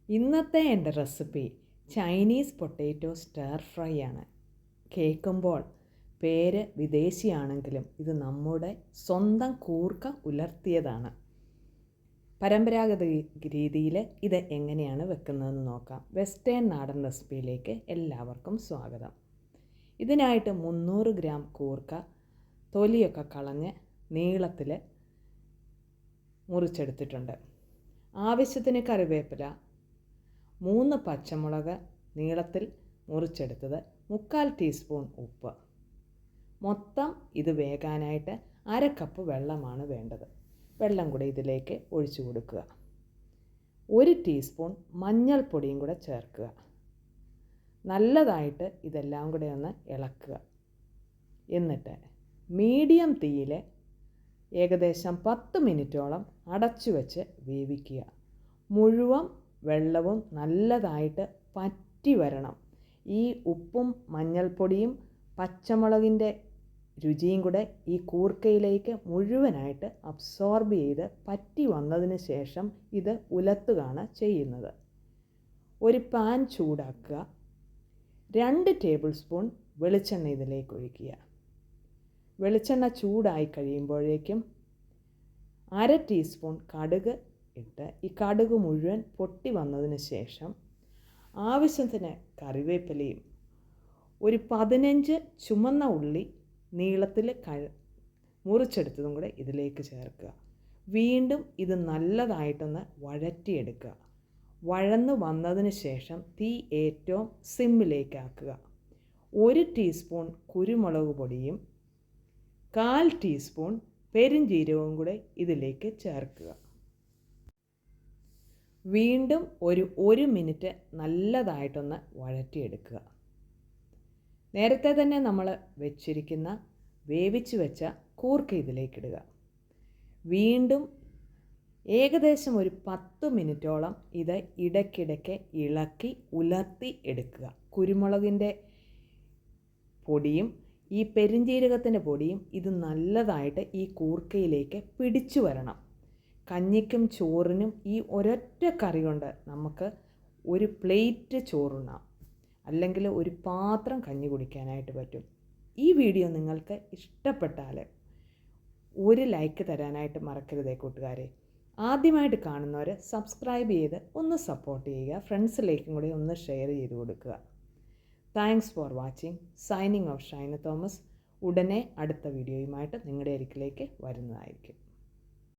ഇന്നത്തെ എൻ്റെ recipe Chinese potato stir fry ആണ്. കേൾക്കുമ്പോൾ പേര് വിദേശിയാണെങ്കിലും ഇത് നമ്മുടെ സ്വന്തം കൂർക്ക ഉലർത്തിയതാണ്. പരമ്പരാഗത രീതിയിൽ ഇത് എങ്ങനെയാണ് വെക്കുന്നതെന്ന് നോക്കാം. വെസ്റ്റേൺ നാടൻ റെസിപ്പിയിലേക്ക് എല്ലാവർക്കും സ്വാഗതം. ഇതിനായിട്ട് 300 ഗ്രാം കൂർക്ക തൊലിയൊക്കെ കളഞ്ഞ് നീളത്തിൽ മുറിച്ചെടുത്തിട്ടുണ്ട്. ആവശ്യത്തിന് കറിവേപ്പില, 3 പച്ചമുളക് നീളത്തിൽ മുറിച്ചെടുത്തത്, 1/4 ടീസ്പൂൺ ഉപ്പ്. മൊത്തം ഇത് വേകാനായിട്ട് 1/2 കപ്പ് വെള്ളമാണ് വേണ്ടത്. വെള്ളം കൂടെ ഇതിലേക്ക് ഒഴിച്ചു കൊടുക്കുക. 1 ടീസ്പൂൺ മഞ്ഞൾപ്പൊടിയും കൂടെ ചേർക്കുക. നല്ലതായിട്ട് ഇതെല്ലാം കൂടെ ഒന്ന് ഇളക്കുക. എന്നിട്ട് മീഡിയം തീയിൽ ഏകദേശം 10 മിനിറ്റോളം അടച്ചു വെച്ച് വേവിക്കുക. മുഴുവൻ വെള്ളവും നല്ലതായിട്ട് പറ്റി വരണം. ഈ ഉപ്പും മഞ്ഞൾപ്പൊടിയും പച്ചമുളകിൻ്റെ രുചിയും കൂടെ ഈ കൂർക്കയിലേക്ക് മുഴുവനായിട്ട് അബ്സോർബ് ചെയ്ത് പറ്റി വന്നതിന് ശേഷം ഇത് ഉലത്തുകയാണ് ചെയ്യുന്നത്. ഒരു പാൻ ചൂടാക്കുക. 2 ടേബിൾ സ്പൂൺ വെളിച്ചെണ്ണ ഇതിലേക്ക് ഒഴിക്കുക. വെളിച്ചെണ്ണ ചൂടായി കഴിയുമ്പോഴേക്കും 1/2 ടീസ്പൂൺ കടുക് ഇട്ട് ഈ കടുക് മുഴുവൻ പൊട്ടി വന്നതിന് ശേഷം ആവശ്യത്തിന് കറിവേപ്പിലയും ഒരു 15 ചുമന്ന ഉള്ളി നീളത്തിൽ മുറിച്ചെടുത്തതും കൂടെ ഇതിലേക്ക് ചേർക്കുക. വീണ്ടും ഇത് നല്ലതായിട്ടൊന്ന് വഴറ്റിയെടുക്കുക. വഴന്നു വന്നതിന് ശേഷം തീ ഏറ്റവും സിമ്മിലേക്കാക്കുക. 1 ടീസ്പൂൺ കുരുമുളക് പൊടിയും 1/4 ടീസ്പൂൺ പെരുംജീരകവും കൂടെ ഇതിലേക്ക് ചേർക്കുക. വീണ്ടും ഒരു 1 മിനിറ്റ് നല്ലതായിട്ടൊന്ന് വഴറ്റിയെടുക്കുക. നേരത്തെ തന്നെ നമ്മൾ വെച്ചിരിക്കുന്ന വേവിച്ച് വെച്ച കൂർക്ക ഇതിലേക്കിടുക. വീണ്ടും ഏകദേശം ഒരു 10 മിനിറ്റോളം ഇത് ഇടയ്ക്കിടയ്ക്ക് ഇളക്കി ഉലർത്തി എടുക്കുക. കുരുമുളകിൻ്റെ പൊടിയും ഈ പെരുംജീരകത്തിൻ്റെ പൊടിയും ഇത് നല്ലതായിട്ട് ഈ കൂർക്കയിലേക്ക് പിടിച്ചു വരണം. കഞ്ഞിക്കും ചോറിനും ഈ ഒരൊറ്റ കറി കൊണ്ട് നമുക്ക് ഒരു പ്ലേറ്റ് ചോറുണ്ണാം, അല്ലെങ്കിൽ ഒരു പാത്രം കഞ്ഞി കുടിക്കാനായിട്ട് പറ്റും. ഈ വീഡിയോ നിങ്ങൾക്ക് ഇഷ്ടപ്പെട്ടാൽ ഒരു ലൈക്ക് തരാനായിട്ട് മറക്കരുതേ കൂട്ടുകാരെ. ആദ്യമായിട്ട് കാണുന്നവർ സബ്സ്ക്രൈബ് ചെയ്ത് ഒന്ന് സപ്പോർട്ട് ചെയ്യുക. ഫ്രണ്ട്സിലേക്കും കൂടി ഒന്ന് ഷെയർ ചെയ്ത് കൊടുക്കുക. Thanks for watching. Signing off Shaina Thomas. ഉടനെ അടുത്ത വീഡിയോയുമായിട്ട് നിങ്ങളുടെ അരികിലേക്ക് വരുന്നതായിരിക്കും.